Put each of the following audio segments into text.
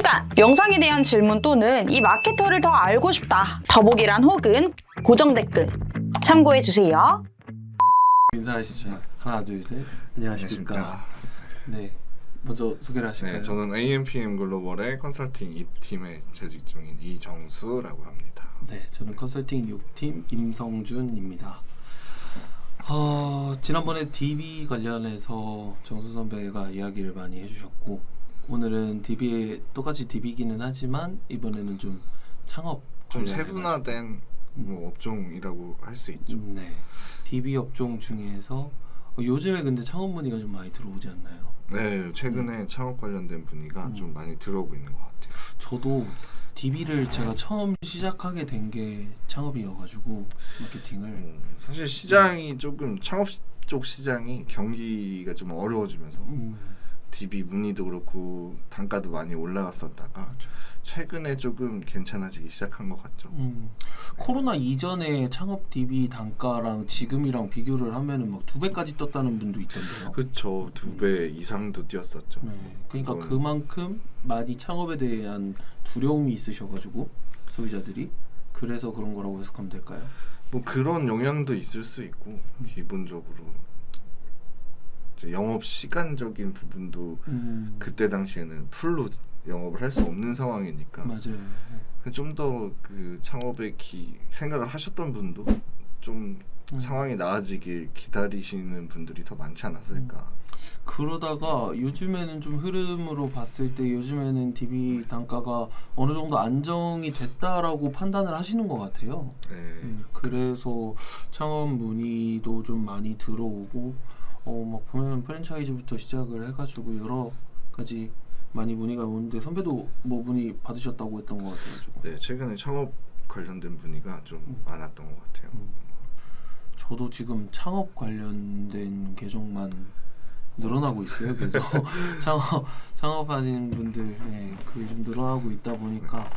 잠깐! 영상에 대한 질문 또는 이 마케터를 더 알고 싶다. 더보기란 혹은 고정 댓글 참고해주세요. 인사하시죠. 하나, 둘, 셋. 안녕하십니까. 네, 먼저 소개를 하실까요? 네, 저는 AMPM 글로벌의 컨설팅 2팀에 재직 중인 이정수라고 합니다. 네, 저는 컨설팅 6팀 임성준입니다. 지난번에 DB 관련해서 정수 선배가 이야기를 많이 해주셨고, 오늘은 DB에 똑같이 DB기는 하지만 이번에는 좀 창업 좀 관련해가지고. 세분화된 뭐 업종이라고 할 수 있죠. 네, DB 업종 중에서 요즘에 근데 창업 문의가 좀 많이 들어오지 않나요? 네, 최근에 창업 관련된 분위기가 좀 많이 들어오고 있는 것 같아요. 저도 DB를 제가 처음 시작하게 된 게 창업이어가지고 마케팅을 사실 시장이 조금 창업 쪽 시장이 경기가 좀 어려워지면서 DB 문의도 그렇고 단가도 많이 올라갔었다가 그렇죠. 최근에 조금 괜찮아지기 시작한 것 같죠. 코로나 이전에 창업 DB 단가랑 지금이랑 비교를 하면은 막 2배까지 떴다는 분도 있던데요. 그쵸, 2배 이상도 뛰었었죠. 네, 그러니까 그건- 그만큼 많이 창업에 대한 두려움이 있으셔가지고 소비자들이 그래서 그런 거라고 해석하면 될까요? 뭐 그런 영향도 있을 수 있고 기본적으로 이제 영업 시간적인 부분도 그때 당시에는 풀로 영업을 할 수 없는 상황이니까 맞아요. 좀 더 그 창업에 생각을 하셨던 분도 좀 상황이 나아지길 기다리시는 분들이 더 많지 않았을까. 그러다가 요즘에는 좀 흐름으로 봤을 때 요즘에는 DB 단가가 어느 정도 안정이 됐다라고 판단을 하시는 것 같아요. 네. 그래서 창업 문의도 좀 많이 들어오고 막 보면 프랜차이즈부터 시작을 해가지고 여러 가지 많이 문의가 오는데 선배도 뭐 문의 받으셨다고 했던 것 같아가지고 네, 최근에 창업 관련된 문의가 좀 많았던 것 같아요. 저도 지금 창업 관련된 계정만 늘어나고 있어요. 그래서 창업하신 분들 그게 좀 늘어나고 있다 보니까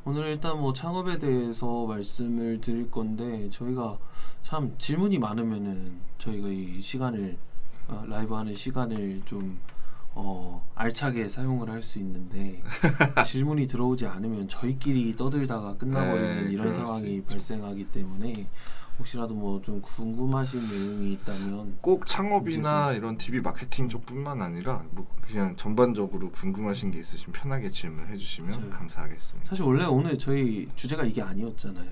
오늘 일단 뭐 창업에 대해서 말씀을 드릴 건데 저희가 참 질문이 많으면은 저희가 이 시간을 라이브 하는 시간을 좀 알차게 사용을 할 수 있는데 질문이 들어오지 않으면 저희끼리 떠들다가 끝나버리는 네, 이런 그럴 수 상황이 있죠. 발생하기 때문에 혹시라도 뭐 좀 궁금하신 내용이 있다면 꼭 창업이나 이런 DB 마케팅 쪽뿐만 아니라 뭐 그냥 전반적으로 궁금하신 게 있으시면 편하게 질문해 주시면 맞아요. 감사하겠습니다. 사실 원래 오늘 저희 주제가 이게 아니었잖아요.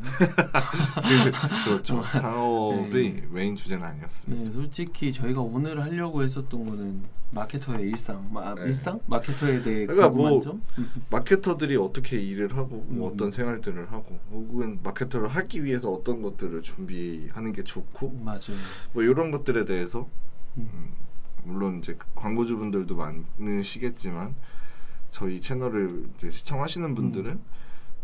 그렇죠. 창업이 네. 메인 주제는 아니었습니다. 네, 솔직히 저희가 오늘 하려고 했었던 거는 마케터의 일상, 네. 일상? 마케터에 대해 그러니까 궁금한 뭐 점? 마케터들이 어떻게 일을 하고 뭐 어떤 생활들을 하고 혹은 마케터를 하기 위해서 어떤 것들을 준비하는 게 좋고 맞아요. 뭐 이런 것들에 대해서 물론 이제 광고주분들도 많으시겠지만 저희 채널을 이제 시청하시는 분들은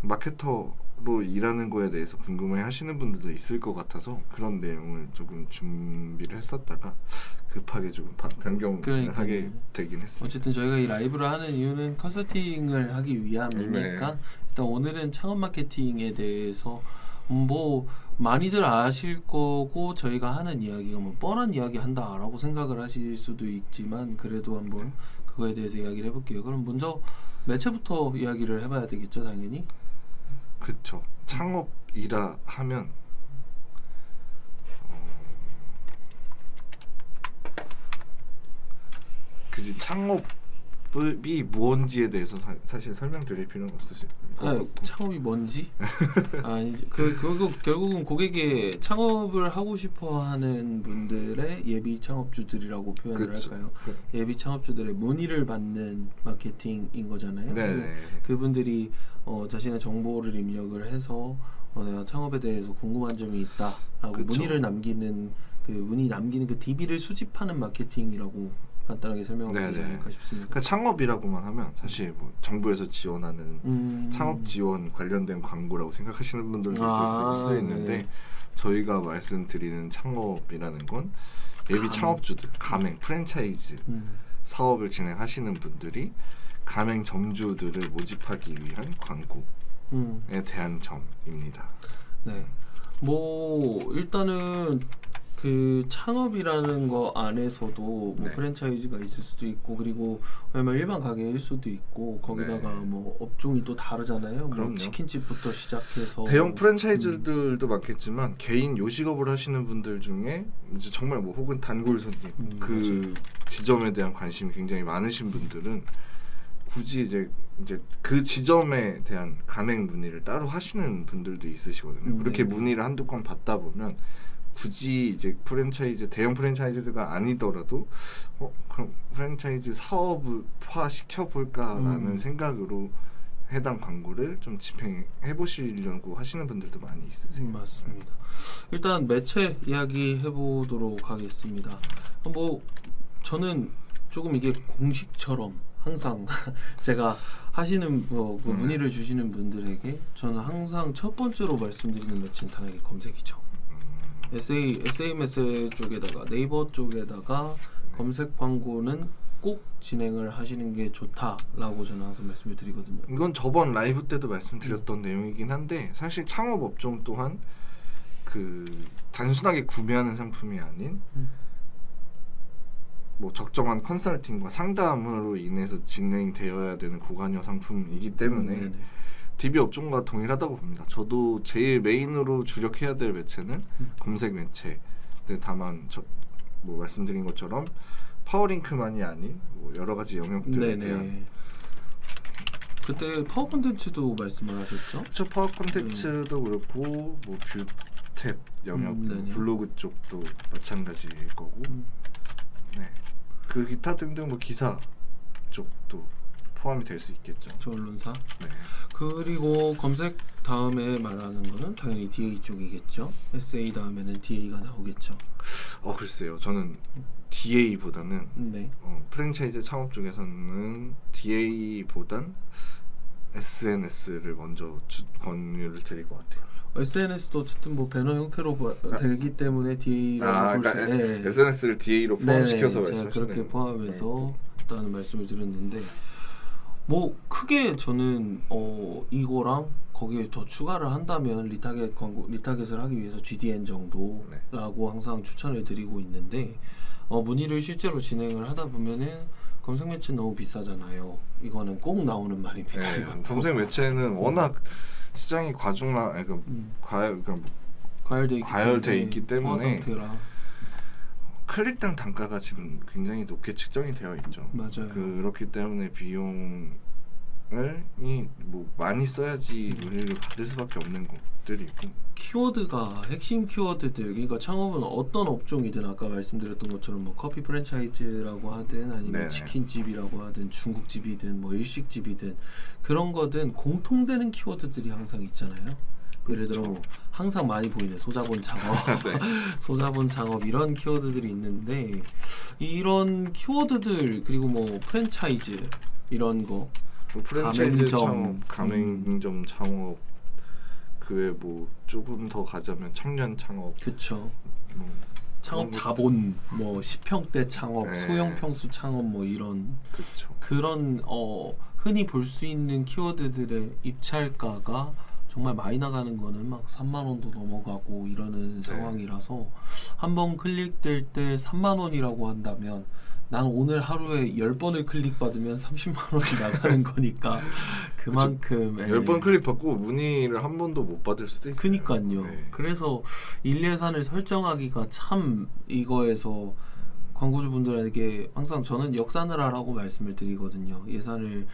마케터로 일하는 거에 대해서 궁금해하시는 분들도 있을 것 같아서 그런 내용을 조금 준비를 했었다가 급하게 조금 변경을 그러니까요. 하게 되긴 했습니다. 어쨌든 저희가 이 라이브를 하는 이유는 컨설팅을 하기 위함이니까 네. 일단 오늘은 창업 마케팅에 대해서 뭐 많이들 아실 거고 저희가 하는 이야기가 뭐 뻔한 이야기 한다라고 생각을 하실 수도 있지만 그래도 한번 그거에 대해서 이야기를 해볼게요. 그럼 먼저 매체부터 이야기를 해봐야 되겠죠, 당연히. 그렇죠. 창업이라 하면 그지 창업이 뭔지에 대해서 사실 설명드릴 필요는 없으실 것 같고. 창업이 뭔지? 이제 결국은 고객의 창업을 하고 싶어하는 분들의 예비 창업주들이라고 표현을 그쵸. 할까요? 예비 창업주들의 문의를 받는 마케팅인 거잖아요. 네. 그분들이 자신의 정보를 입력을 해서 내가 창업에 대해서 궁금한 점이 있다라고 그쵸. 문의를 남기는 문의 남기는 그 DB를 수집하는 마케팅이라고 간단하게 설명하면 되지 네네. 않을까 싶습니다. 그러니까 창업이라고만 하면 사실 뭐 정부에서 지원하는 창업 지원 관련된 광고라고 생각하시는 분들도 있을 수 있는데 네. 저희가 말씀드리는 창업이라는 건 예비 창업주들, 가맹, 프랜차이즈 사업을 진행하시는 분들이 가맹점주들을 모집하기 위한 광고에 대한 점입니다. 네. 뭐 일단은 그 창업이라는 거 안에서도 뭐 네. 프랜차이즈가 있을 수도 있고 그리고 왜냐면 일반 가게일 수도 있고 거기다가 네. 뭐 업종이 또 다르잖아요. 그럼요. 뭐 치킨집부터 시작해서 대형 프랜차이즈들도 많겠지만 개인 요식업을 하시는 분들 중에 이제 정말 뭐 혹은 단골 손님 그 맞아요. 지점에 대한 관심이 굉장히 많으신 분들은 굳이 이제 그 지점에 대한 가맹 문의를 따로 하시는 분들도 있으시거든요. 그렇게 네. 문의를 한두 건 받다 보면 굳이 이제 프랜차이즈 대형 프랜차이즈가 아니더라도 그럼 프랜차이즈 사업화 시켜볼까라는 생각으로 해당 광고를 좀 집행해 보시려고 하시는 분들도 많이 있으세요. 맞습니다. 일단 매체 이야기 해보도록 하겠습니다. 뭐 저는 조금 이게 공식처럼 항상 제가 하시는 그 문의를 주시는 분들에게 저는 항상 첫 번째로 말씀드리는 매체는 당연히 검색이죠. SMS 쪽에다가 네이버 쪽에다가 검색 광고는 꼭 진행을 하시는 게 좋다라고 저는 항상 말씀을 드리거든요. 이건 저번 라이브 때도 말씀드렸던 내용이긴 한데 사실 창업 업종 또한 그 단순하게 구매하는 상품이 아닌 뭐 적정한 컨설팅과 상담으로 인해서 진행되어야 되는 고관여 상품이기 때문에 네네. DB 업종과 동일하다고 봅니다. 저도 제일 메인으로 주력해야 될 매체는 검색 매체. 근데 다만 뭐 말씀드린 것처럼 파워링크만이 아닌 뭐 여러 가지 영역들에 대한 네네. 그때 파워 콘텐츠도 말씀을 하셨죠? 파워 콘텐츠도 그렇고 뭐 뷰탭 영역, 네네. 블로그 쪽도 마찬가지일 거고, 네, 그 기타 등등 뭐 기사 쪽도 포함이 될 수 있겠죠. 저 언론사. 네. 그리고 검색 다음에 말하는 거는 당연히 DA 쪽이겠죠. SA 다음에는 DA가 나오겠죠. 글쎄요. 저는 DA보다는 네. 프랜차이즈 창업 쪽에서는 DA보단 SNS를 먼저 권유를 드릴 것 같아요. SNS도 어쨌든 뭐 배너 형태로 되기 때문에 DA라고 볼 수. 그러니까 SNS를 DA로 포함시켜서 제가 말씀하시는 그렇게 포함해서 일단은 말씀을 드렸는데 뭐 크게 저는 이거랑 거기에 더 추가를 한다면 리타겟 광고 리타겟을 하기 위해서 GDN 정도라고 항상 추천을 드리고 있는데 문의를 실제로 진행을 하다 보면은 검색 매체는 너무 비싸잖아요. 이거는 꼭 나오는 말입니다. 네, 이것도. 검색 매체는 워낙 시장이 과열돼 있기 때문에 상태라. 클릭당 단가가 지금 굉장히 높게 측정이 되어 있죠. 맞아요. 그렇기 때문에 비용을 뭐 많이 써야지 문의를 받을 수밖에 없는 것들이고. 키워드가 핵심 키워드들 그러니까 창업은 어떤 업종이든 아까 말씀드렸던 것처럼 뭐 커피 프랜차이즈라고 하든 아니면 네네. 치킨집이라고 하든 중국집이든 뭐 일식집이든 그런 거든 공통되는 키워드들이 항상 있잖아요. 예를 들어 뭐 항상 많이 보이는 소자본 창업, 네. 소자본 창업 이런 키워드들이 있는데 이런 키워드들 그리고 뭐 프랜차이즈 이런 거 뭐 프랜차이즈 가맹점. 창업, 가맹점 창업, 그 외 뭐 조금 더 가자면 청년 창업, 그쵸. 뭐 창업 그런 것- 자본 뭐 10평대 창업, 네. 소형 평수 창업 뭐 이런 그렇죠. 그런 흔히 볼 수 있는 키워드들의 입찰가가 정말 많이 나가는 거는 막 3만 원도 넘어가고 이러는 상황이라서 한번 클릭될 때 3만 원이라고 한다면 난 오늘 하루에 10번을 클릭받으면 30만 원이 나가는 거니까 그만큼 10번 클릭 받고 문의를 한 번도 못 받을 수도 있어요. 그니까요. 네. 그래서 일예산을 설정하기가 참 이거에서 광고주분들에게 항상 저는 역산을 하라고 말씀을 드리거든요. 예산을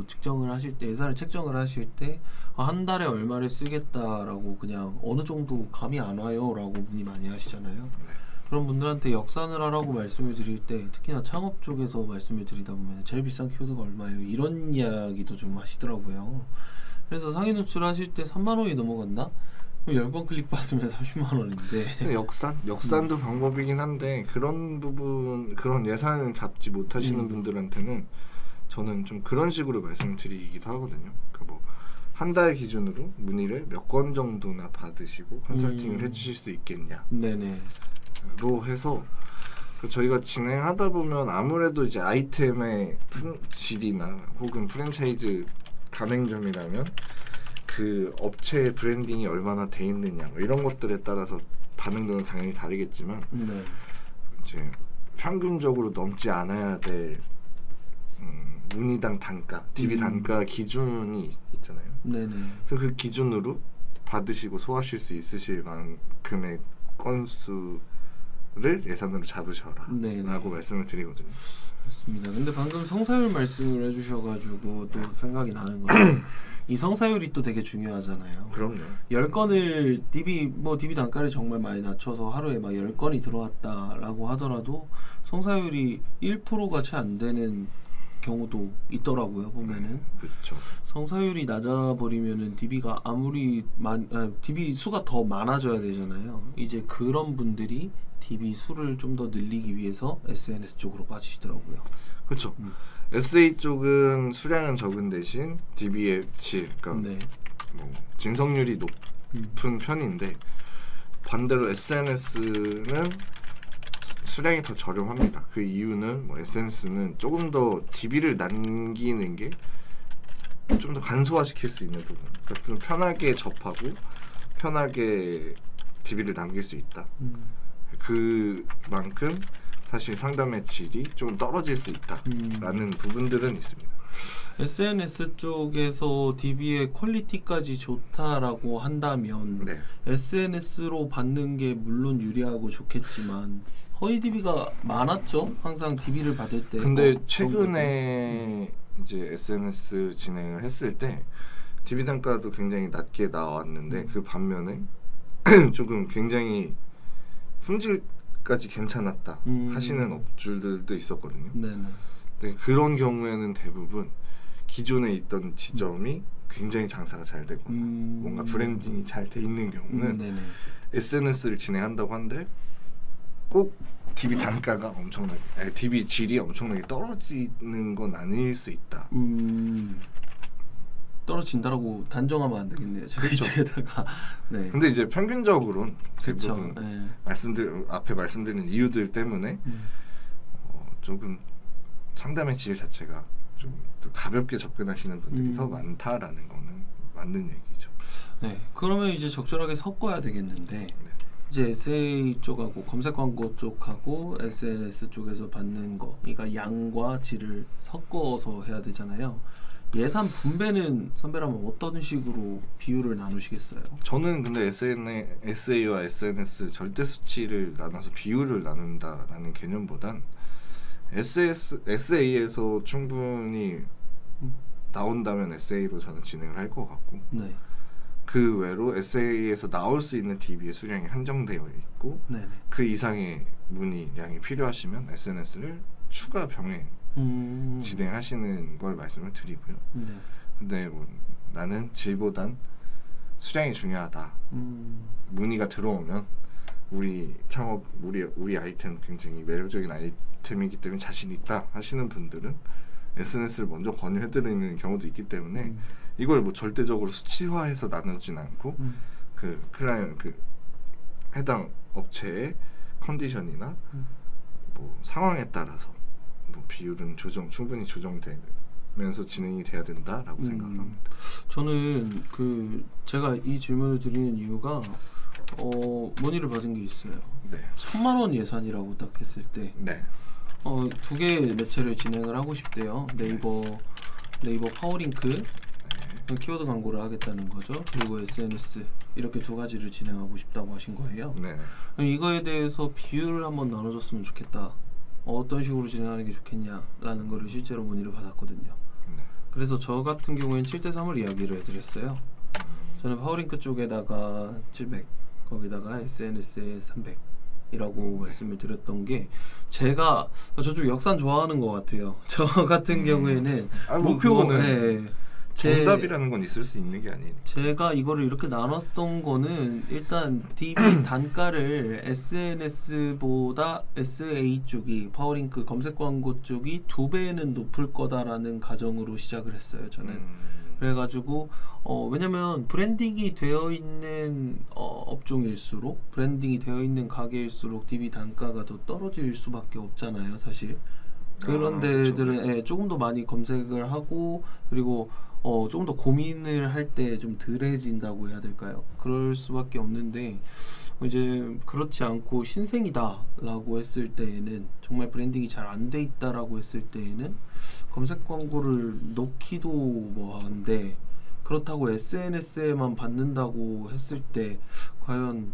측정을 하실 때, 예산을 책정을 하실 때 한 달에 얼마를 쓰겠다라고 그냥 어느 정도 감이 안 와요라고 문의 많이 하시잖아요. 그런 분들한테 역산을 하라고 말씀을 드릴 때 특히나 창업 쪽에서 말씀을 드리다 보면 제일 비싼 키워드가 얼마예요? 이런 이야기도 좀 하시더라고요. 그래서 상위 노출하실 때 3만 원이 넘어간다? 그럼 10번 클릭 받으면 30만 원인데 역산도 방법이긴 한데 그런 부분 그런 예산을 잡지 못하시는 분들한테는 저는 좀 그런 식으로 말씀을 드리기도 하거든요. 그러니까 뭐 한 달 기준으로 문의를 몇 건 정도나 받으시고 컨설팅을 해주실 수 있겠냐. 네네. 로 해서 저희가 진행하다 보면 아무래도 이제 아이템의 질이나 혹은 프랜차이즈 가맹점이라면 그 업체의 브랜딩이 얼마나 돼 있느냐 뭐 이런 것들에 따라서 반응도는 당연히 다르겠지만 네. 이제 평균적으로 넘지 않아야 될 문의당 단가, DB 단가 기준이 있잖아요. 네네. 그래서 그 기준으로 받으시고 소화하실 수 있으실 만큼의 건수를 예산으로 잡으셔라 네네. 라고 말씀을 드리거든요. 그렇습니다. 근데 방금 성사율 말씀을 해주셔가지고 또 생각이 나는 거는 이 성사율이 또 되게 중요하잖아요. 그럼요. 10건을 DB 단가를 정말 많이 낮춰서 하루에 막 10건이 들어왔다라고 하더라도 성사율이 1%가 채 안 되는 경우도 있더라고요. 보면은 그렇죠. 성사율이 낮아버리면은 DB가 DB 수가 더 많아져야 되잖아요. 이제 그런 분들이 DB 수를 좀 더 늘리기 위해서 SNS 쪽으로 빠지시더라고요. 그렇죠. SA 쪽은 수량은 적은 대신 DB의 질, 그러니까 네. 뭐 진성률이 높은 편인데 반대로 SNS는 수량이 더 저렴합니다. 그 이유는 뭐 SNS는 조금 더 DB를 남기는 게 좀 더 간소화시킬 수 있는 부분. 그러니까 좀 편하게 접하고 편하게 DB를 남길 수 있다. 그만큼 사실 상담의 질이 좀 떨어질 수 있다라는 부분들은 있습니다. SNS 쪽에서 DB의 퀄리티까지 좋다라고 한다면 네. SNS로 받는 게 물론 유리하고 좋겠지만 허위 DB가 많았죠. 항상 DB를 받을 때. 근데 최근에 이제 SNS 진행을 했을 때 DB 단가도 굉장히 낮게 나왔는데 그 반면에 조금 굉장히 품질까지 괜찮았다 하시는 업주들도 있었거든요. 네네. 근데 그런 경우에는 대부분 기존에 있던 지점이 굉장히 장사가 잘 되거나 뭔가 브랜딩이 잘 돼 있는 경우는 네네. SNS를 진행한다고 한데 꼭 DB 단가가 엄청나게, DB 질이 엄청나게 떨어지는 건 아닐 수 있다. 떨어진다라고 단정하면 안 되겠네요. 저희 그렇죠. 쪽에다가. 네. 근데 이제 평균적으로는 그렇죠. 대부분 네. 앞에 말씀드린 이유들 때문에 조금 상담의 질 자체가 좀 더 가볍게 접근하시는 분들이 더 많다라는 거는 맞는 얘기죠. 네. 그러면 이제 적절하게 섞어야 되겠는데 이제 SA 쪽하고 검색 광고 쪽하고 SNS 쪽에서 받는 거, 그러니까 양과 질을 섞어서 해야 되잖아요. 예산 분배는 선배라면 어떤 식으로 비율을 나누시겠어요? 저는 근데 SA와 SNS 절대 수치를 나눠서 비율을 나눈다라는 개념보단 SA에서 충분히 나온다면 SA로 저는 진행을 할 것 같고 네. 그 외로 SA에서 나올 수 있는 DB의 수량이 한정되어 있고 네네. 그 이상의 문의량이 필요하시면 SNS를 추가 병행 진행하시는 걸 말씀을 드리고요. 네. 근데 뭐 나는 질보단 수량이 중요하다. 문의가 들어오면 우리 창업 우리 아이템 굉장히 매력적인 아이템이기 때문에 자신 있다 하시는 분들은 SNS를 먼저 권유해드리는 경우도 있기 때문에 이걸 뭐 절대적으로 수치화해서 나누진 않고 그 해당 업체의 컨디션이나 뭐 상황에 따라서 뭐 비율은 충분히 조정되면서 진행이 돼야 된다라고 생각합니다. 저는 제가 이 질문을 드리는 이유가 문의를 받은 게 있어요. 네. 1,000만 원 예산이라고 딱 했을 때 네. 2개의 매체를 진행을 하고 싶대요. 네이버 파워링크 키워드 광고를 하겠다는 거죠. 그리고 SNS 이렇게 2가지를 진행하고 싶다고 하신 거예요. 네. 이거에 대해서 비율을 한번 나눠줬으면 좋겠다. 어떤 식으로 진행하는 게 좋겠냐라는 거를 실제로 문의를 받았거든요. 네. 그래서 저 같은 경우에는 7대3을 이야기를 해드렸어요. 저는 파워링크 쪽에다가 700, 거기다가 SNS에 300이라고 말씀을 드렸던 게 제가 저쪽 역산 좋아하는 것 같아요. 저 같은 경우에는 목표는 정답이라는 건 있을 수 있는 게 아니니까. 제가 이거를 이렇게 나눴던 거는 일단 DB 단가를 SNS보다 SA 쪽이 파워링크 검색 광고 쪽이 2배는 높을 거다라는 가정으로 시작을 했어요. 저는 그래가지고 왜냐면 브랜딩이 되어 있는 업종일수록 브랜딩이 되어 있는 가게일수록 DB 단가가 더 떨어질 수밖에 없잖아요. 사실 그런 데들은 조금 더 많이 검색을 하고 그리고 조금 더 고민을 할 때 좀 덜해진다고 해야 될까요? 그럴 수밖에 없는데 이제 그렇지 않고 신생이다라고 했을 때에는 정말 브랜딩이 잘 안 돼 있다라고 했을 때에는 검색 광고를 넣기도 뭐한데 그렇다고 SNS에만 받는다고 했을 때 과연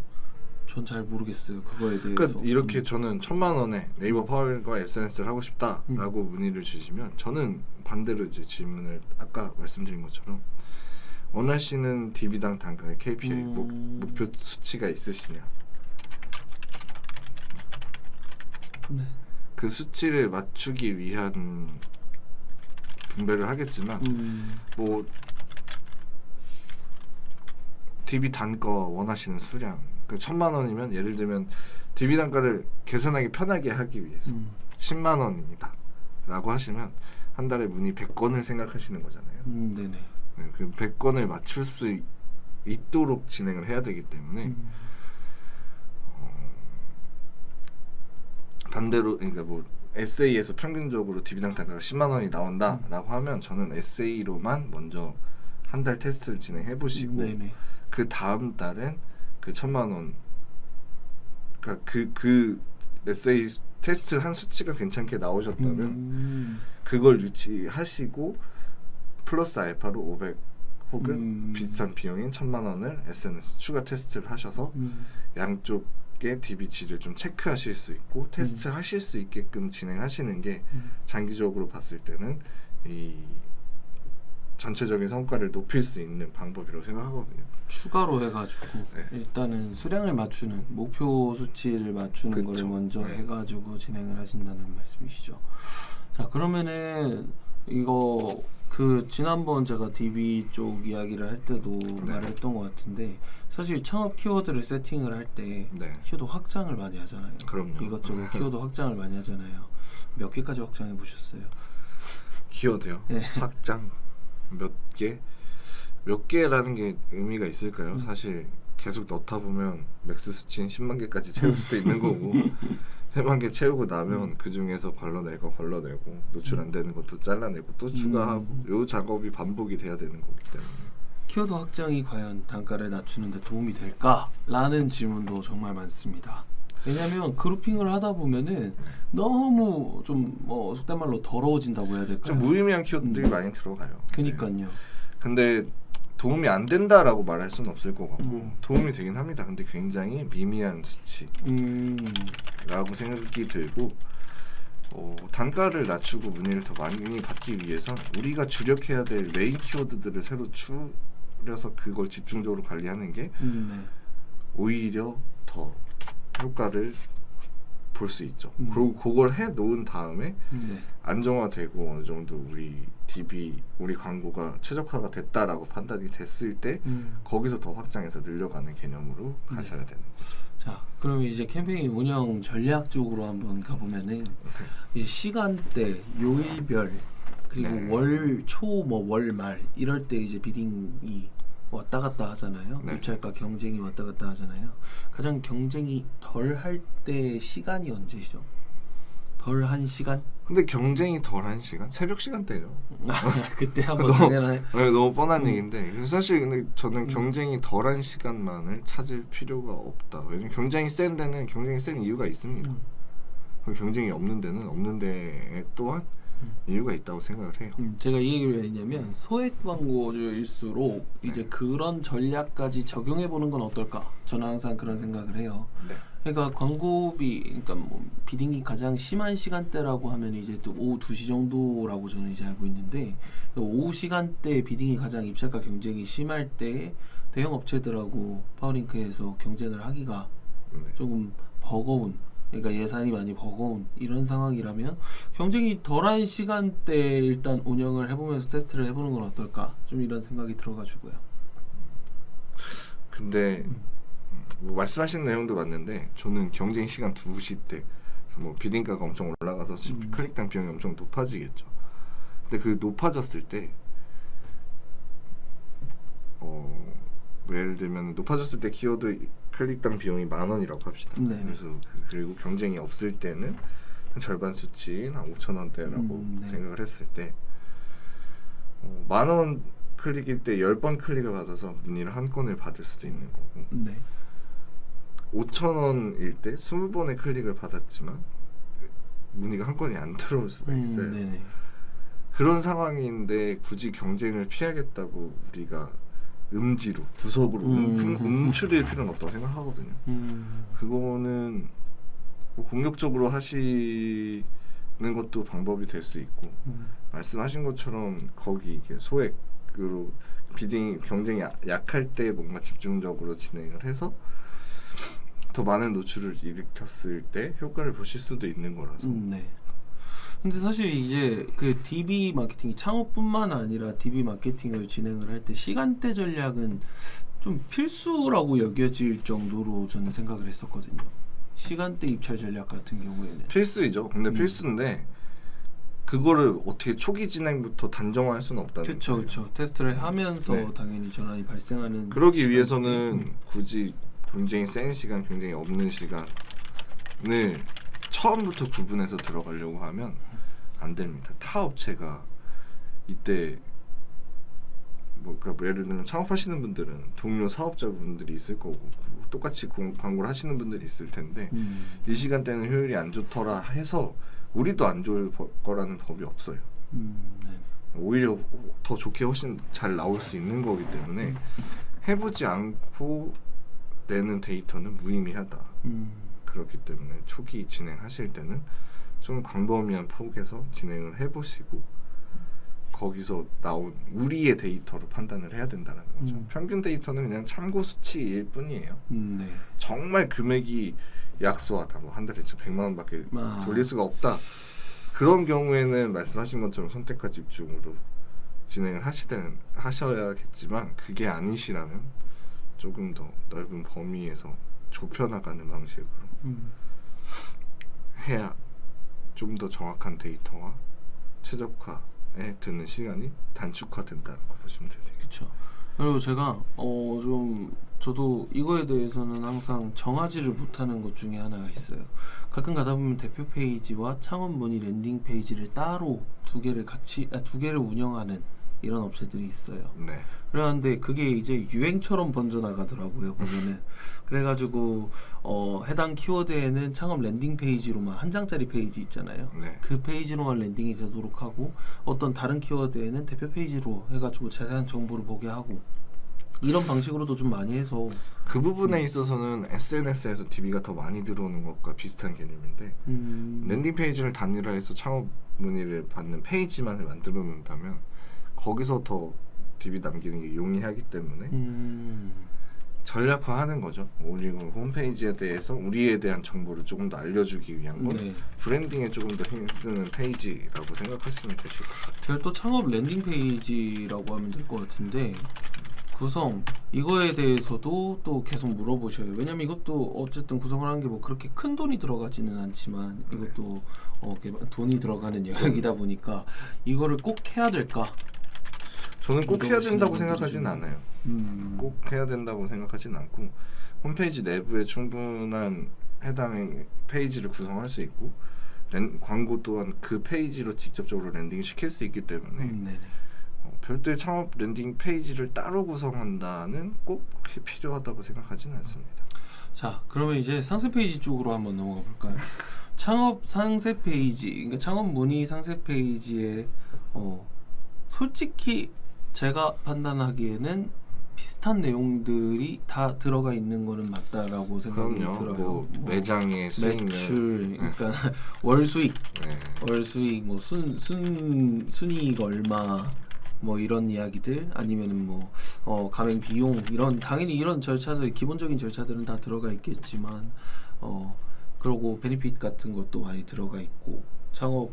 전 잘 모르겠어요 그거에 대해서. 그러니까 이렇게 저는 1,000만 원에 네이버 파워링과 SNS를 하고 싶다라고 문의를 주시면 저는 반대로 이제 질문을 아까 말씀드린 것처럼 원하시는 DB당 단가의 KPI 목표 수치가 있으시냐? 네. 그 수치를 맞추기 위한 분배를 하겠지만 뭐 DB 단가 원하시는 수량 그 1,000만 원이면 예를 들면 DB 단가를 계산하기 편하게 하기 위해서 10만 원이다 라고 하시면 한 달에 문의 100건을 생각하시는 거잖아요. 네네. 네, 그 100건을 맞출 수 있도록 진행을 해야 되기 때문에 반대로 그러니까 뭐 SA에서 평균적으로 DB당 단가가 10만 원이 나온다라고 하면 저는 SA로만 먼저 한 달 테스트를 진행해 보시고 네네. 그 다음 달엔 그 1,000만 원 그러니까 그 SA 테스트 한 수치가 괜찮게 나오셨다면 그걸 유지하시고 플러스 알파로 500 혹은 비슷한 비용인 1,000만 원을 SNS 추가 테스트를 하셔서 양쪽의 DB치를 좀 체크하실 수 있고 테스트 하실 수 있게끔 진행하시는 게 장기적으로 봤을 때는 이 전체적인 성과를 높일 수 있는 방법이라고 생각하거든요. 추가로 해가지고 네. 일단은 수량을 맞추는 목표 수치를 맞추는 그쵸. 거를 먼저 네. 해가지고 진행을 하신다는 말씀이시죠. 자 그러면은 이거 그 지난번 제가 DB 쪽 이야기를 할 때도 네. 말했던 것 같은데 사실 창업 키워드를 세팅을 할 때 네. 키워드 확장을 많이 하잖아요. 그럼요. 이것저것 키워드 확장을 많이 하잖아요. 몇 개까지 확장해 보셨어요? 키워드요. 네. 확장 몇 개? 몇 개라는 게 의미가 있을까요? 사실 계속 넣다 보면 맥스 수치인 10만 개까지 채울 수도 있는 거고 3만 개 채우고 나면 그 중에서 걸러낼 거 걸러내고 노출 안 되는 것도 잘라내고 또 추가하고 요 작업이 반복이 돼야 되는 거기 때문에 키워드 확장이 과연 단가를 낮추는 데 도움이 될까라는 질문도 정말 많습니다. 왜냐면 그룹핑을 하다 보면은 너무 좀 뭐 속된 말로 더러워진다고 해야 될까요? 좀 무의미한 키워드들이 많이 들어가요. 그니까요. 네. 근데 도움이 안 된다라고 말할 수는 없을 것 같고 도움이 되긴 합니다. 근데 굉장히 미미한 수치라고 생각이 들고 단가를 낮추고 문의를 더 많이 받기 위해선 우리가 주력해야 될 메인 키워드들을 새로 추려서 그걸 집중적으로 관리하는 게 네. 오히려 더 효과를 볼 수 있죠. 그리고 그걸 해 놓은 다음에 네. 안정화되고 어느 정도 우리 DB 우리 광고가 최적화가 됐다라고 판단이 됐을 때 거기서 더 확장해서 늘려가는 개념으로 가셔야 되는 거죠. 자, 그럼 이제 캠페인 운영 전략 쪽으로 한번 가보면은 이제 시간대, 요일별 그리고 네. 월 초 뭐 월 말 이럴 때 이제 비딩이 왔다 갔다 하잖아요. 네. 입찰가 경쟁이 왔다 갔다 하잖아요. 가장 경쟁이 덜 할 때 시간이 언제죠? 덜 한 시간? 근데 경쟁이 덜한 시간? 새벽 시간대죠. 그때 한번 당연한 네, 너무 뻔한 얘기인데 그래서 사실 근데 저는 경쟁이 덜한 시간만을 찾을 필요가 없다. 왜냐면 경쟁이 센 데는 경쟁이 센 이유가 있습니다. 그리고 경쟁이 없는 데는 없는 데에 또한 이유가 있다고 생각을 해요. 제가 이 얘기를 왜 했냐면 소액 광고주일수록 이제 그런 전략까지 적용해 보는 건 어떨까? 저는 항상 그런 생각을 해요. 네. 그러니까 광고비, 그러니까 뭐 비딩이 가장 심한 시간대라고 하면 이제 또 오후 2시 정도라고 저는 이제 알고 있는데 오후 시간대 비딩이 가장 입찰가 경쟁이 심할 때 대형 업체들하고 파워링크에서 경쟁을 하기가 네. 조금 버거운, 그러니까 예산이 많이 버거운 이런 상황이라면 경쟁이 덜한 시간대에 일단 운영을 해보면서 테스트를 해보는 건 어떨까? 좀 이런 생각이 들어가지고요. 근데 뭐 말씀하신 내용도 맞는데 저는 경쟁 시간 2시 때 뭐 비딩가가 엄청 올라가서 클릭당 비용이 엄청 높아지겠죠. 근데 그 높아졌을 때 예를 들면 높아졌을 때 키워드 클릭당 비용이 10,000원이라고 합시다. 네네. 그래서 그리고 경쟁이 없을 때는 한 절반 수치인 한 5,000원대라고 네. 생각을 했을 때 10,000원 클릭일 때 10번 클릭을 받아서 문의를 한 건을 받을 수도 있는 거고 네. 5,000원일 때 20번의 클릭을 받았지만 문의가 한 건이 안 들어올 수가 있어요. 네네. 그런 상황인데 굳이 경쟁을 피하겠다고 우리가 음지로 구석으로 음추릴 필요는 없다고 생각하거든요. 그거는 뭐 공격적으로 하시는 것도 방법이 될 수 있고 말씀하신 것처럼 거기 이게 소액으로 비딩 경쟁이 약할 때 뭔가 집중적으로 진행을 해서 더 많은 노출을 일으켰을 때 효과를 보실 수도 있는 거라서. 네. 근데 사실 이제 그 DB 마케팅이 창업뿐만 아니라 DB 마케팅을 진행을 할 때 시간대 전략은 좀 필수라고 여겨질 정도로 저는 생각을 했었거든요. 시간대 입찰 전략 같은 경우에는 필수이죠. 근데 필수인데 그거를 어떻게 초기 진행부터 단정할 수는 없다는 그렇죠, 거예요. 그렇죠. 테스트를 하면서 네. 당연히 전환이 발생하는. 그러기 시간대. 위해서는 굳이 굉장히 센 시간, 굉장히 없는 시간을 처음부터 구분해서 들어가려고 하면 안 됩니다. 타 업체가 이때 뭐 그러니까 예를 들면 창업하시는 분들은 동료 사업자분들이 있을 거고 똑같이 광고를 하시는 분들이 있을 텐데 이 시간대는 효율이 안 좋더라 해서 우리도 안 좋을 거라는 법이 없어요. 네. 오히려 더 좋게 훨씬 잘 나올 수 있는 거기 때문에 해보지 않고 내는 데이터는 무의미하다. 그렇기 때문에 초기 진행하실 때는 좀 광범위한 폭에서 진행을 해보시고 거기서 나온 우리의 데이터로 판단을 해야 된다는 거죠. 평균 데이터는 그냥 참고 수치일 뿐이에요. 네. 정말 금액이 약소하다, 뭐 한 달에 100만 원밖에 아. 돌릴 수가 없다. 그런 경우에는 말씀하신 것처럼 선택과 집중으로 진행을 하셔야겠지만 그게 아니시라면 조금 더 넓은 범위에서 좁혀나가는 방식으로 해야 좀 더 정확한 데이터와 최적화에 드는 시간이 단축화된다는 거 보시면 되세요. 그렇죠. 그리고 제가 좀 저도 이거에 대해서는 항상 정하지를 못하는 것 중에 하나가 있어요. 가끔 가다 보면 대표 페이지와 창업 문의 랜딩 페이지를 따로 두 개를 운영하는 이런 업체들이 있어요. 네. 그런데 그게 이제 유행처럼 번져나가더라고요, 보면은. 그래가지고 해당 키워드에는 창업 랜딩 페이지로만 한 장짜리 페이지 있잖아요. 네. 그 페이지로만 랜딩이 되도록 하고 어떤 다른 키워드에는 대표 페이지로 해가지고 자세한 정보를 보게 하고 이런 방식으로도 좀 많이 해서 그 부분에 있어서는 SNS에서 DB가 더 많이 들어오는 것과 비슷한 개념인데 랜딩 페이지를 단일화해서 창업 문의를 받는 페이지만을 만들어 놓는다면 거기서 더 DB 남기는 게 용이하기 때문에 전략화하는 거죠. 우리 홈페이지에 대해서 우리에 대한 정보를 조금 더 알려주기 위한 건 네. 브랜딩에 조금 더 힘쓰는 페이지라고 생각하시면 되실 것 같아요. 별도 창업 랜딩 페이지라고 하면 될 것 같은데 구성 이거에 대해서도 또 계속 물어보셔요. 왜냐면 이것도 어쨌든 구성을 하는 게 뭐 그렇게 큰 돈이 들어가지는 않지만 이것도 돈이 들어가는 영역이다 보니까 이거를 꼭 해야 될까? 저는 꼭 해야 된다고 물어보시는 생각하진 분들이 않아요. 꼭 해야 된다고 생각하진 않고 홈페이지 내부에 충분한 해당 페이지를 구성할 수 있고 광고 또한 그 페이지로 직접적으로 랜딩 시킬 수 있기 때문에 네네. 별도의 창업 랜딩 페이지를 따로 구성한다는 꼭 필요하다고 생각하지는 않습니다. 자, 그러면 이제 상세 페이지 쪽으로 한번 넘어가 볼까요? 창업 상세 페이지, 그러니까 창업 문의 상세 페이지에 솔직히 제가 판단하기에는 비슷한 내용들이 다 들어가 있는 거는 맞다라고 생각이 그럼요. 들어요. 뭐 매장의 수익률, 매출, 그러니까 월수익, 네. 월수익, 뭐 순이익 얼마, 뭐 이런 이야기들 아니면은 뭐 가맹 비용 이런 당연히 이런 절차들 기본적인 절차들은 다 들어가 있겠지만 그리고 베니핏 같은 것도 많이 들어가 있고 창업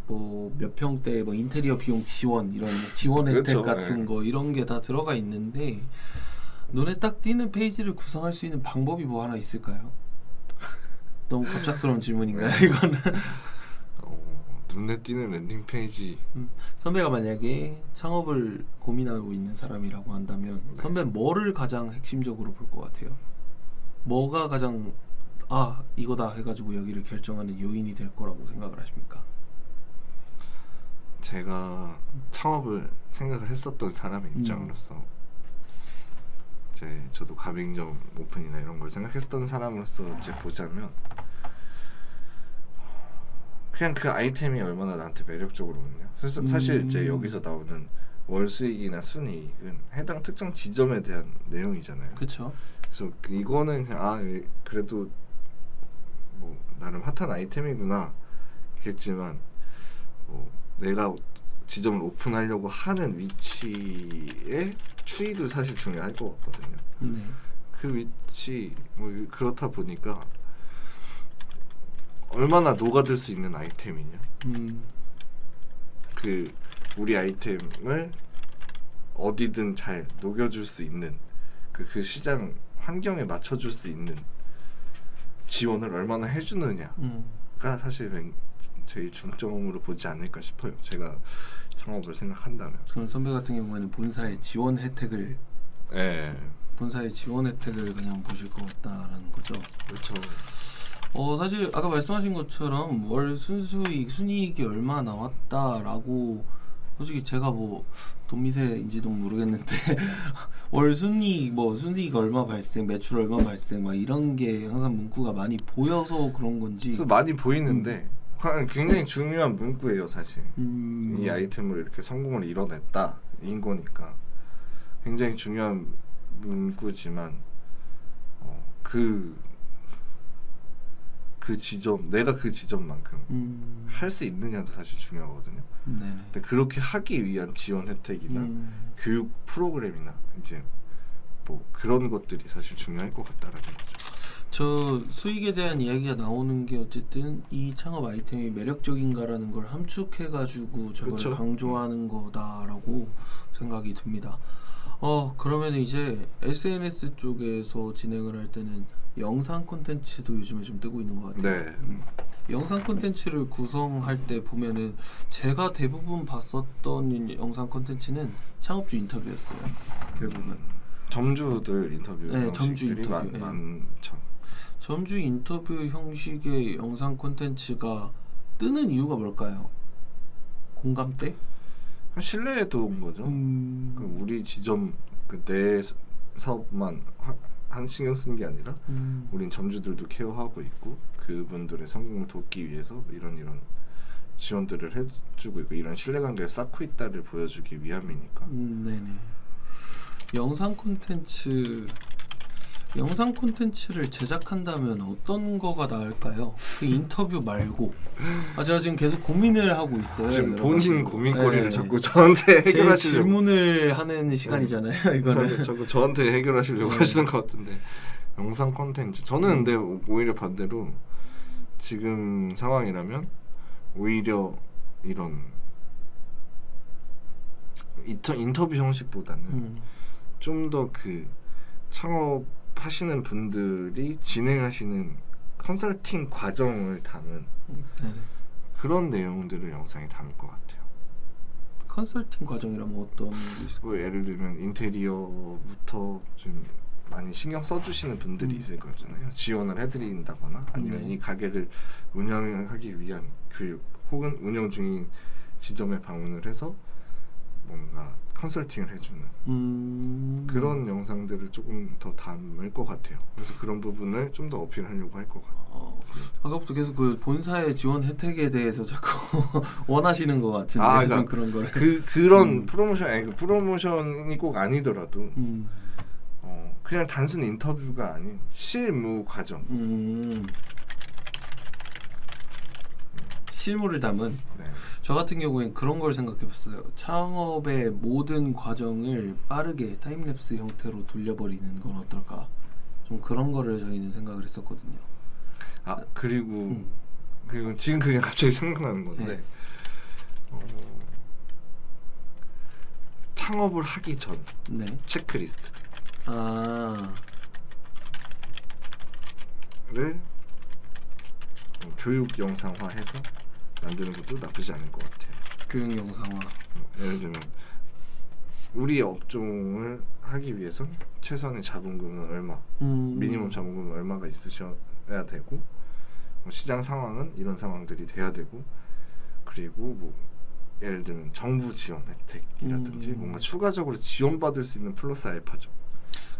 뭐 몇 평대 뭐 인테리어 비용 지원 이런 지원 혜택 그렇죠. 같은 네. 거 이런 게 다 들어가 있는데 눈에 딱 띄는 페이지를 구성할 수 있는 방법이 뭐 하나 있을까요? 너무 갑작스러운 질문인가요? 이거는 눈에 띄는 랜딩 페이지. 선배가 만약에 창업을 고민하고 있는 사람이라고 한다면 선배는 뭐를 가장 핵심적으로 볼 것 같아요? 뭐가 가장 이거다 해가지고 여기를 결정하는 요인이 될 거라고 생각을 하십니까? 제가 창업을 생각을 했었던 사람의 입장으로서 이제 저도 가맹점 오픈이나 이런 걸 생각했던 사람으로서 이제 보자면 그냥 그 아이템이 얼마나 나한테 매력적으로 오느냐. 사실 이제 여기서 나오는 월 수익이나 순이익은 해당 특정 지점에 대한 내용이잖아요. 그렇죠. 그래서 이거는 그냥 그래도 뭐 나름 핫한 아이템이구나 겠지만 내가 지점을 오픈하려고 하는 위치의 추이도 사실 중요할 것 같거든요. 네. 그 위치 그렇다 보니까 얼마나 녹아들 수 있는 아이템이냐. 그 우리 아이템을 어디든 잘 녹여줄 수 있는 그 시장 환경에 맞춰줄 수 있는 지원을 얼마나 해주느냐가 사실 제일 중점으로 보지 않을까 싶어요. 제가 창업을 생각한다면. 그럼 선배 같은 경우에는 본사의 지원 혜택을 본사의 지원 혜택을 그냥 보실 것 같다라는 거죠. 그렇죠. 사실 아까 말씀하신 것처럼 월 순이익이 얼마 나왔다라고 솔직히 제가 뭐 돈미세인지도 모르겠는데 월 순이익 순이익 얼마 발생, 매출 얼마 발생 막 이런 게 항상 문구가 많이 보여서 그런 건지. 그래서 많이 보이는데 굉장히 중요한 문구예요, 사실. 이 아이템으로 이렇게 성공을 이뤄냈다인 거니까 굉장히 중요한 문구지만 그 지점, 내가 그 지점만큼 할 수 있느냐도 사실 중요하거든요. 네네. 근데 그렇게 하기 위한 지원 혜택이나 교육 프로그램이나 이제 뭐 그런 것들이 사실 중요할 것 같다라는 거죠. 저 수익에 대한 이야기가 나오는 게 어쨌든 이 창업 아이템이 매력적인가라는 걸 함축해가지고 저걸 그쵸? 강조하는 거다라고 생각이 듭니다. 그러면 이제 SNS 쪽에서 진행을 할 때는 영상 콘텐츠도 요즘에 좀 뜨고 있는 것 같아요. 네. 영상 콘텐츠를 구성할 때 보면은 제가 대부분 봤었던 영상 콘텐츠는 창업주 인터뷰였어요. 결국은 점주들 인터뷰 네, 점주 형식들이 인터뷰, 많죠. 점주 인터뷰 형식의 영상 콘텐츠가 뜨는 이유가 뭘까요? 공감대? 신뢰에 도운 거죠. 그 우리 지점 내 사업만 한 신경 쓰는 게 아니라 우린 점주들도 케어하고 있고 그분들의 성공을 돕기 위해서 이런 지원들을 해주고 있고 이런 신뢰관계를 쌓고 있다를 보여주기 위함이니까. 네네. 영상 콘텐츠를 제작한다면 어떤 거가 나을까요? 그 인터뷰 말고. 제가 지금 계속 고민을 하고 있어요. 지금 본인 고민거리를 네. 자꾸 저한테 제 해결하시려고. 질문을 하는 시간이잖아요. 이거는. 자꾸 저한테 해결하시려고 네. 하시는 것 같은데. 영상 콘텐츠. 저는 근데 오히려 반대로 지금 상황이라면 오히려 이런 인터뷰 형식보다는 좀 더 그 창업하시는 분들이 진행하시는 컨설팅 과정을 담은 네네. 그런 내용들을 영상에 담을 것 같아요. 컨설팅 과정이라면 어떤 게 있을까요? 뭐 예를 들면 인테리어부터 좀 많이 신경 써주시는 분들이 있을 거잖아요. 지원을 해드린다거나 아니면 네. 이 가게를 운영하기 위한 교육 혹은 운영 중인 지점에 방문을 해서 뭔가 컨설팅을 해주는 그런 영상들을 조금 더 담을 것 같아요. 그래서 그런 부분을 좀 더 어필하려고 할 것 같아요. 아까부터 계속 그 본사의 지원 혜택에 대해서 자꾸 원하시는 것 같은데 좀 그런 거를 그런 프로모션이 꼭 아니더라도 그냥 단순 인터뷰가 아닌 실무 과정. 실무를 담은. 네. 저 같은 경우엔 그런 걸 생각해봤어요. 창업의 모든 과정을 빠르게 타임랩스 형태로 돌려버리는 건 어떨까? 좀 그런 거를 저희는 생각을 했었거든요. 그리고 지금 그게 갑자기 생각나는 건데 네. 창업을 하기 전 네. 체크리스트. 를 교육 영상화해서 만드는 것도 나쁘지 않을 것 같아요. 교육 영상화. 예를 들면 우리 업종을 하기 위해선 최소한의 자본금은 얼마, 미니멈 자본금은 얼마가 있으셔야 되고 시장 상황은 이런 상황들이 돼야 되고 그리고 뭐 예를 들면 정부 지원 혜택이라든지 뭔가 추가적으로 지원받을 수 있는 플러스 알파죠.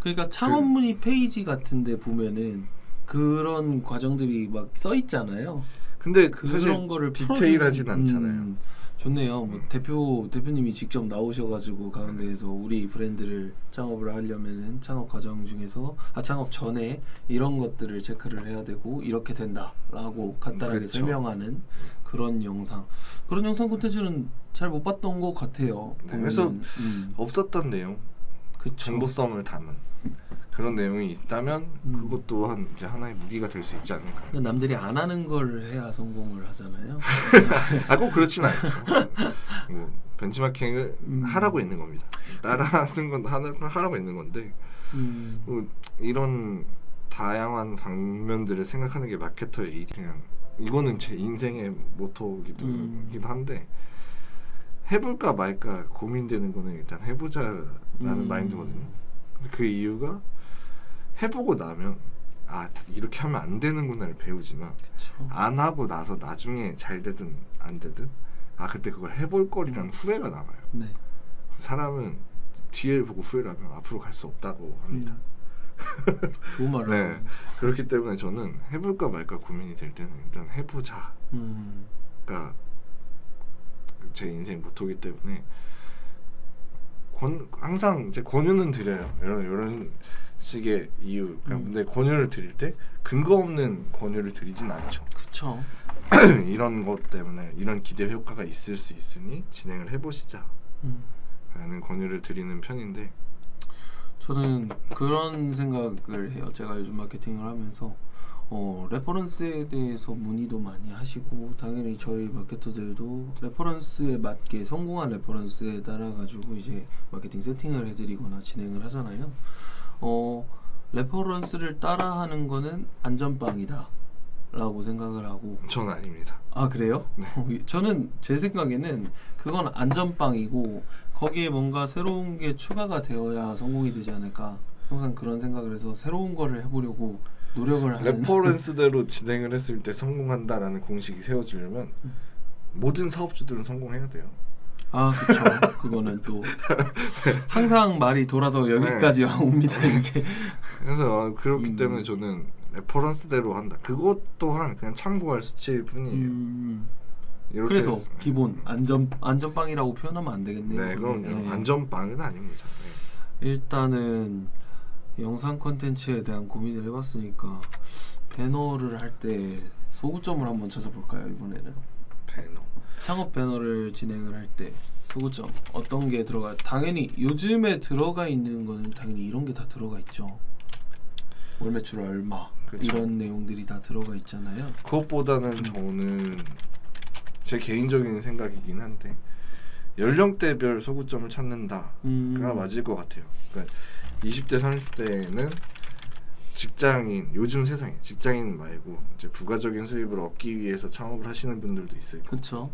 그러니까 창업 문의 페이지 같은데 보면은 그런 과정들이 막 써 있잖아요. 근데 그런 사실 거를 디테일하진 풀어주는- 않잖아요. 좋네요. 뭐 대표님이 직접 나오셔가지고 가운데에서 우리 브랜드를 창업을 하려면은 창업 과정 중에서 창업 전에 이런 것들을 체크를 해야 되고 이렇게 된다라고 간단하게 그쵸. 설명하는 그런 영상 콘텐츠는 잘 못 봤던 것 같아요. 네, 그래서 보면은. 없었던 내용, 그쵸. 정보성을 담은 그런 내용이 있다면 그것 또한 이제 하나의 무기가 될 수 있지 않을까. 그러니까 남들이 안 하는 걸 해야 성공을 하잖아요. 꼭 그렇진 않죠. 뭐 벤치마킹을 하라고 있는 겁니다. 따라하는 건 하라고 있는 건데 뭐 이런 다양한 방면들을 생각하는 게 마케터의 일이 그냥 이거는 제 인생의 모토이기도 한데 해볼까 말까 고민되는 거는 일단 해보자라는 마인드거든요. 근데 그 이유가 해보고 나면 이렇게 하면 안 되는구나를 배우지만 그쵸. 안 하고 나서 나중에 잘 되든 안 되든 그때 그걸 해볼 거리라는 후회가 남아요. 네. 사람은 뒤에 보고 후회를 하면 앞으로 갈 수 없다고 합니다. 좋은 말이에요. 네. 그렇기 때문에 저는 해볼까 말까 고민이 될 때는 일단 해보자가 제 인생 모토기 때문에 항상 이제 권유는 드려요. 이런 식의 이유. 근데 권유를 드릴 때 근거 없는 권유를 드리진 않죠. 그쵸. 이런 것 때문에 이런 기대 효과가 있을 수 있으니 진행을 해보시자 라는 권유를 드리는 편인데 저는 그런 생각을 해요. 제가 요즘 마케팅을 하면서 레퍼런스에 대해서 문의도 많이 하시고 당연히 저희 마케터들도 레퍼런스에 맞게 성공한 레퍼런스에 따라 가지고 이제 마케팅 세팅을 해드리거나 진행을 하잖아요. 레퍼런스를 따라하는 거는 안전빵이다 라고 생각을 하고. 저는 아닙니다. 그래요? 네. 저는 제 생각에는 그건 안전빵이고 거기에 뭔가 새로운 게 추가가 되어야 성공이 되지 않을까 항상 그런 생각을 해서 새로운 거를 해보려고 노력을 하는. 레퍼런스대로 진행을 했을 때 성공한다라는 공식이 세워지려면 모든 사업주들은 성공해야 돼요. 그쵸. 그거는 또 항상 말이 돌아서 여기까지 옵니다. 이게. 그래서 그렇기 때문에 저는 레퍼런스대로 한다. 그것 또한 그냥 참고할 수치일 뿐이에요. 이렇게 그래서 해서, 기본 안전빵이라고 표현하면 안 되겠네요. 네, 그럼 안전빵은 아닙니다. 네. 일단은 영상 콘텐츠에 대한 고민을 해봤으니까 배너를 할 때 소구점을 한번 찾아볼까요? 이번에는 배너. 창업 배너를 진행을 할 때 소구점 어떤 게 들어가? 당연히 요즘에 들어가 있는 거는 당연히 이런 게 다 들어가 있죠. 월 매출 얼마 그쵸. 이런 내용들이 다 들어가 있잖아요. 그것보다는 저는 제 개인적인 생각이긴 한데 연령대별 소구점을 찾는다가 맞을 것 같아요. 그러니까 20대 30대는 직장인, 요즘 세상에 직장인 말고 이제 부가적인 수입을 얻기 위해서 창업을 하시는 분들도 있어요. 그렇죠.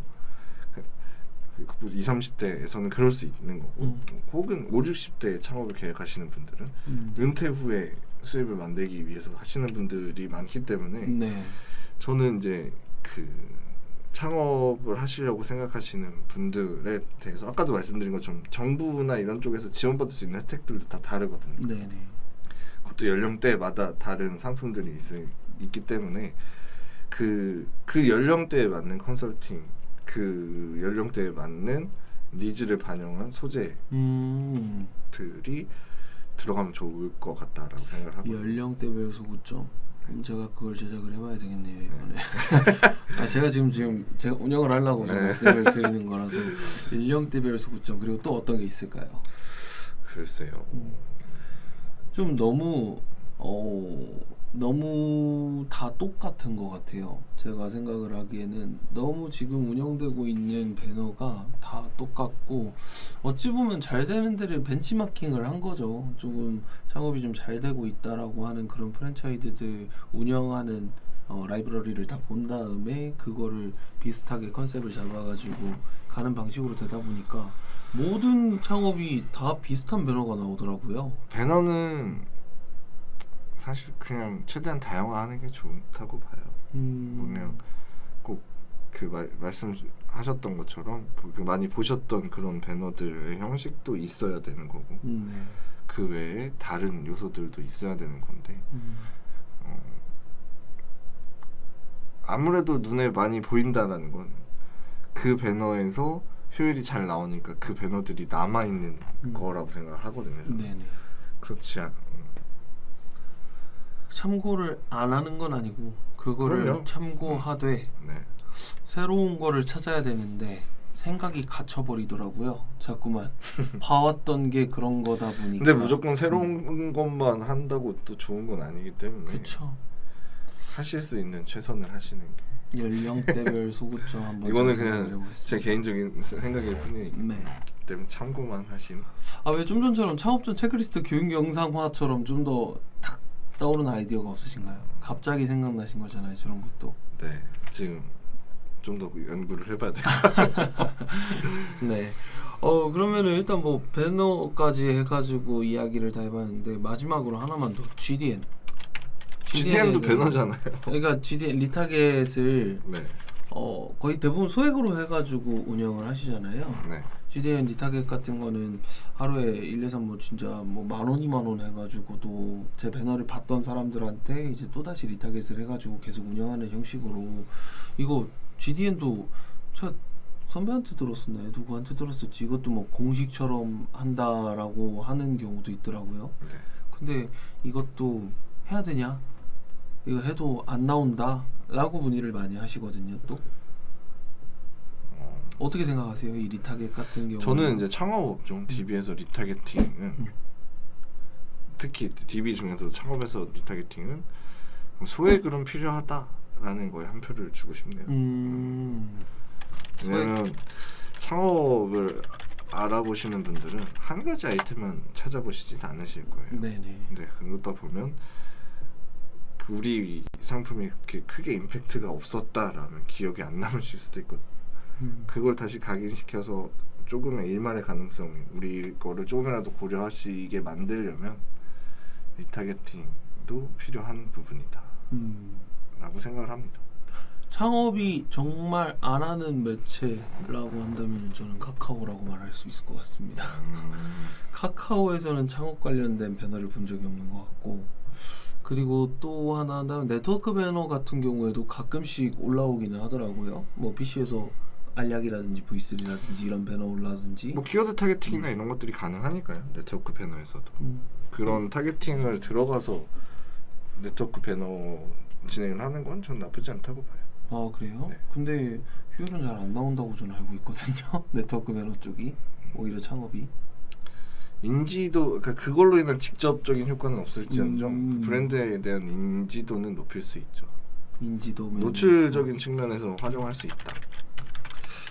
20, 30대에서는 그럴 수 있는 거고 혹은 5, 60대에 창업을 계획하시는 분들은 은퇴 후에 수입을 만들기 위해서 하시는 분들이 많기 때문에 네. 저는 이제 그 창업을 하시려고 생각하시는 분들에 대해서 아까도 말씀드린 것처럼 정부나 이런 쪽에서 지원받을 수 있는 혜택들도 다 다르거든요. 네네. 그것도 연령대마다 다른 상품들이 있기 때문에 그 연령대에 맞는 컨설팅, 그 연령대에 맞는 니즈를 반영한 소재들이 들어가면 좋을 것 같다라고 생각을 하고 연령대별 소구점. 제가 그걸 제작을 해봐야 되겠네요 이번에. 제가 지금 제가 운영을 하려고 네. 말씀을 드리는 거라서 연령대별 소구점 그리고 또 어떤 게 있을까요? 글쎄요. 좀 너무 다 똑같은 것 같아요. 제가 생각을 하기에는 너무 지금 운영되고 있는 배너가 다 똑같고 어찌 보면 잘 되는 데를 벤치마킹을 한 거죠. 조금 창업이 좀 잘 되고 있다라고 하는 그런 프랜차이즈들 운영하는 라이브러리를 다 본 다음에 그거를 비슷하게 컨셉을 잡아가지고 가는 방식으로 되다 보니까 모든 창업이 다 비슷한 배너가 나오더라고요. 배너는 사실 그냥 최대한 다양화하는 게 좋다고 봐요. 보면 꼭 그 말씀하셨던 것처럼 많이 보셨던 그런 배너들의 형식도 있어야 되는 거고 네. 그 외에 다른 요소들도 있어야 되는 건데 아무래도 눈에 많이 보인다라는 건 그 배너에서 효율이 잘 나오니까 그 배너들이 남아있는 거라고 생각을 하거든요. 저는. 네네. 그렇지 않. 참고를 안 하는 건 아니고 그거를 그럼요. 참고하되 네. 새로운 거를 찾아야 되는데 생각이 갇혀버리더라고요. 자꾸만 봐왔던 게 그런 거다 보니까. 근데 무조건 새로운 것만 한다고 또 좋은 건 아니기 때문에 그쵸. 하실 수 있는 최선을 하시는 게 연령대별 소구점 한번 이거는 생각을 그냥 해보겠습니다. 제 개인적인 생각일 뿐이기 네. 때문에 참고만 하시면. 아 왜 좀 전처럼 창업전 체크리스트 교육 영상화처럼 좀 더 탁 떠오르는 아이디어가 없으신가요? 갑자기 생각나신 거잖아요. 저런 것도. 네, 지금 좀 더 연구를 해봐야 돼요. 네. 그러면은 일단 뭐 배너까지 해가지고 이야기를 다 해봤는데 마지막으로 하나만 더 GDN. GDN도 배너잖아요. 그러니까 GDN 리타겟을 네, 거의 대부분 소액으로 해가지고 운영을 하시잖아요. 네. GDN 리타겟 같은 거는 하루에 1, 2, 3 뭐 진짜 뭐 10,000원, 20,000원 해가지고도 제 배너를 봤던 사람들한테 이제 또 다시 리타겟을 해가지고 계속 운영하는 형식으로 이거 GDN도 제가 선배한테 들었었나요? 누구한테 들었었지? 이것도 뭐 공식처럼 한다라고 하는 경우도 있더라고요. 네. 근데 이것도 해야 되냐? 이거 해도 안 나온다 라고 문의를 많이 하시거든요. 또 어떻게 생각하세요? 이 리타겟 같은 경우 저는 이제 창업업종 DB에서 리타겟팅은 특히 DB 중에서 창업에서 리타겟팅은 소액으로는 필요하다라는 거에 한 표를 주고 싶네요. 왜냐면 창업을 알아보시는 분들은 한 가지 아이템만 찾아보시진 않으실 거예요. 네네. 네, 그러다 보면 우리 상품이 그렇게 크게 임팩트가 없었다라는 기억이 안 남으실 수도 있거든요. 그걸 다시 각인시켜서 조금의 일말의 가능성, 우리 거를 조금이라도 고려하시게 만들려면 리타겟팅도 필요한 부분이다 라고 생각을 합니다. 창업이 정말 안 하는 매체라고 한다면 저는 카카오라고 말할 수 있을 것 같습니다. 카카오에서는 창업 관련된 배너를 본 적이 없는 것 같고, 그리고 또 하나 한다면 네트워크 배너 같은 경우에도 가끔씩 올라오기는 하더라고요. 뭐 PC에서 알약이라든지 V3라든지 이런 배너 올라든지 뭐 키워드 타겟팅이나 이런 것들이 가능하니까요. 네트워크 배너에서도 그런 타겟팅을 들어가서 네트워크 배너 진행을 하는 건 전 나쁘지 않다고 봐요. 아 그래요? 네. 근데 효율은 잘 안 나온다고 저는 알고 있거든요. 네트워크 배너 쪽이 오히려 인지도, 그러니까 그걸로 인한 직접적인 효과는 없을지언정 브랜드에 대한 인지도는 높일 수 있죠. 인지도 노출적인 측면에서 활용할 수 있다.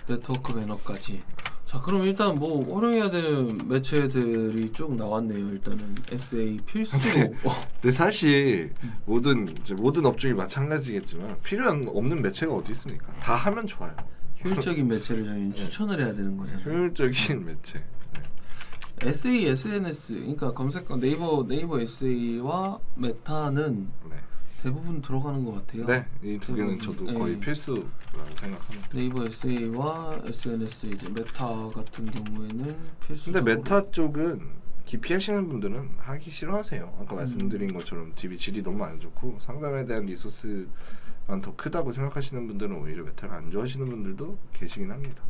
네트워크 배너까지. 자 그럼 일단 뭐 활용해야 되는 매체들이 쭉 나왔네요. 일단은 SA 필수로. 근데 사실 모든 업종이 마찬가지겠지만 필요한 없는 매체가 어디 있습니까? 다 하면 좋아요. 효율적인 매체를 저희는 추천을 해야 되는 거잖아요. 효율적인 매체. 네. SA, SNS, 그러니까 검색어 네이버 SA와 메타는 네. 대부분 들어가는 것 같아요. 네, 이 두 개는 저도 거의 네. 필수라고 생각합니다. 네이버 SA와 SNS 이제 메타 같은 경우에는 필수. 근데 메타 쪽은 깊이 하시는 분들은 하기 싫어하세요. 아까 말씀드린 것처럼 DB 질이 너무 안 좋고 상담에 대한 리소스만 더 크다고 생각하시는 분들은 오히려 메타를 안 좋아하시는 분들도 계시긴 합니다.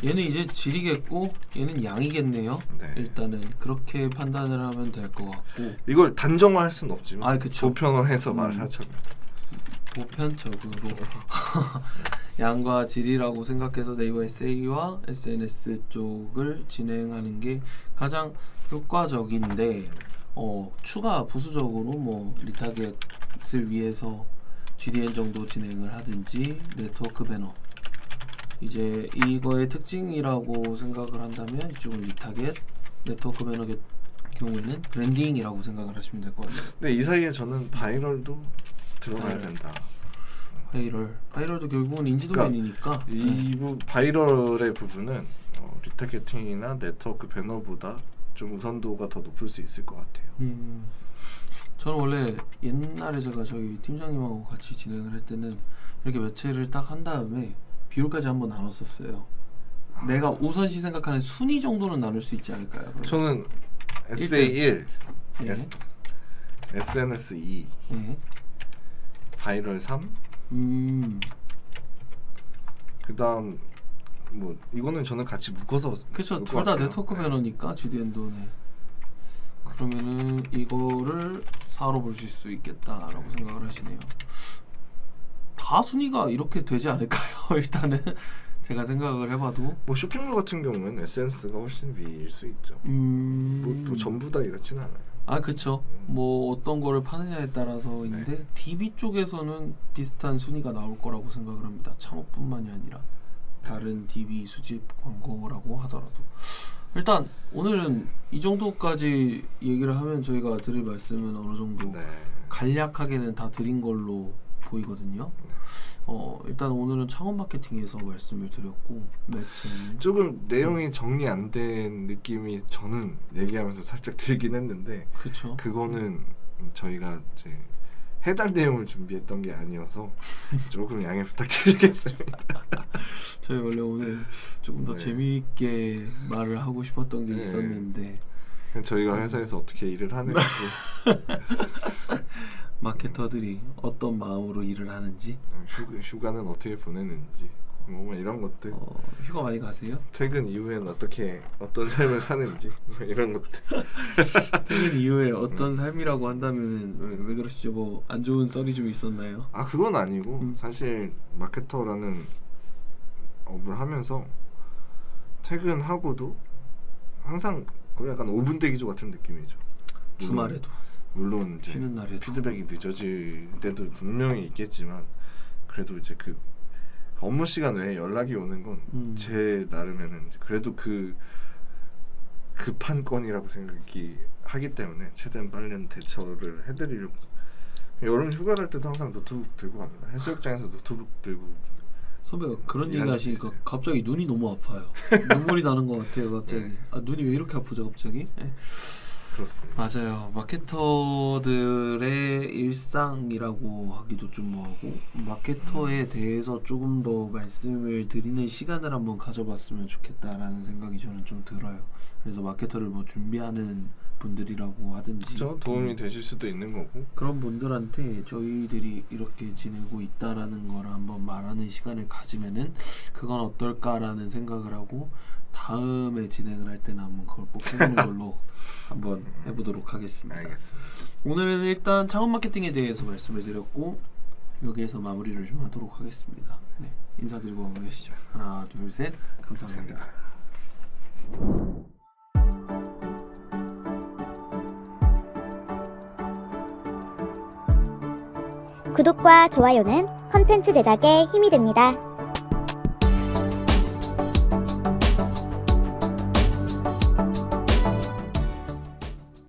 얘는 이제 질이겠고 얘는 양이겠네요. 네. 일단은 그렇게 판단을 하면 될 것 같고 이걸 단정화할 수는 없지만 아, 그쵸. 보편화해서 말을 하자면 보편적으로 양과 질이라고 생각해서 네이버 SA와 SNS 쪽을 진행하는 게 가장 효과적인데 추가 부수적으로 뭐 리타겟을 위해서 GDN 정도 진행을 하든지 네트워크 배너 이제 이거의 특징이라고 생각을 한다면 이쪽은 리타겟, 네트워크 배너 경우에는 브랜딩이라고 생각을 하시면 될 것 같아요. 근데 이 사이에 저는 바이럴도 들어가야 바이럴. 된다. 바이럴도 결국은 인지도면이니까 이 바이럴의 부분은 리타겟팅이나 네트워크 배너보다 좀 우선도가 더 높을 수 있을 것 같아요. 저는 원래 옛날에 제가 저희 팀장님하고 같이 진행을 할 때는 이렇게 매체를 딱 한 다음에 비율까지 한번 나눴었어요. 내가 우선시 생각하는 순위 정도는 나눌 수 있지 않을까요? 그러면? 저는 SA1, 예. SNS 2, 예. 바이럴 3. 그다음 뭐 이거는 저는 같이 묶어서 그렇죠. 놓을 둘 것 다 같아요. 네트워크 네. 매너니까 GDN도. 네. 그러면은 이거를 4로 보실 수 있겠다라고 생각을 하시네요. 다 순위가 이렇게 되지 않을까요? 일단은 제가 생각을 해봐도 뭐 쇼핑몰 같은 경우는 SNS가 훨씬 위일 수 있죠. 뭐 전부 다 이렇진 않아요. 아 그쵸. 뭐 어떤 거를 파느냐에 따라서인데 DB 쪽에서는 비슷한 순위가 나올 거라고 생각을 합니다. 창업뿐만이 아니라 다른 DB 수집 광고라고 하더라도. 일단 오늘은 이 정도까지 얘기를 하면 저희가 드릴 말씀은 어느 정도 네. 간략하게는 다 드린 걸로 보이거든요. 일단 오늘은 창업 마케팅에서 말씀을 드렸고 매체는 조금 내용이 정리 안 된 느낌이 저는 얘기하면서 살짝 들긴 했는데 그쵸. 그거는 저희가 이제 해당 내용을 준비했던 게 아니어서 조금 양해 부탁드리겠습니다. 저희 원래 오늘 조금 더 네. 재미있게 말을 하고 싶었던 게 네. 있었는데 저희가 회사에서 어떻게 일을 하는지 마케터들이 어떤 마음으로 일을 하는지 휴가는 어떻게 보내는지 뭐 이런 것들 휴가 많이 가세요? 퇴근 이후엔 어떤 삶을 사는지 뭐 이런 것들 퇴근 이후에 어떤 삶이라고 한다면은 왜 그러시죠? 뭐 안 좋은 썰이 좀 있었나요? 아 그건 아니고 사실 마케터라는 업을 하면서 퇴근하고도 항상 거의 약간 5분 대기조 같은 느낌이죠. 주말에도 물론 이제 쉬는 날에도 피드백이 늦어질 때도 분명히 있겠지만 그래도 이제 그 업무 시간 외에 연락이 오는 건 제 나름에는 그래도 그 급한 건이라고 생각이 하기 때문에 최대한 빨리 대처를 해드리려고. 여름 휴가 갈 때도 항상 노트북 들고 갑니다. 해수욕장에서 노트북 들고. 선배가 그런 얘기 일한 적도 하시니까 있어요. 갑자기 눈이 너무 아파요. 눈물이 나는 것 같아요 갑자기. 아 눈이 왜 이렇게 아프죠 갑자기? 네. 그렇습니다. 맞아요. 마케터들의 일상이라고 하기도 좀 뭐하고 마케터에 대해서 조금 더 말씀을 드리는 시간을 한번 가져봤으면 좋겠다라는 생각이 저는 좀 들어요. 그래서 마케터를 뭐 준비하는 분들이라고 하든지 그렇죠. 도움이 되실 수도 있는 거고. 그런 분들한테 저희들이 이렇게 지내고 있다라는 걸 한번 말하는 시간을 가지면은 그건 어떨까라는 생각을 하고 다음에 진행을 할 때는 한번 그걸 꼭 해보는 걸로 한번 해보도록 하겠습니다. 알겠습니다. 오늘은 일단 창업 마케팅에 대해서 말씀을 드렸고 여기에서 마무리를 좀 하도록 하겠습니다. 네, 인사드리고 마무리하시죠. 하나, 둘, 셋. 감사합니다. 구독과 좋아요는 컨텐츠 제작에 힘이 됩니다.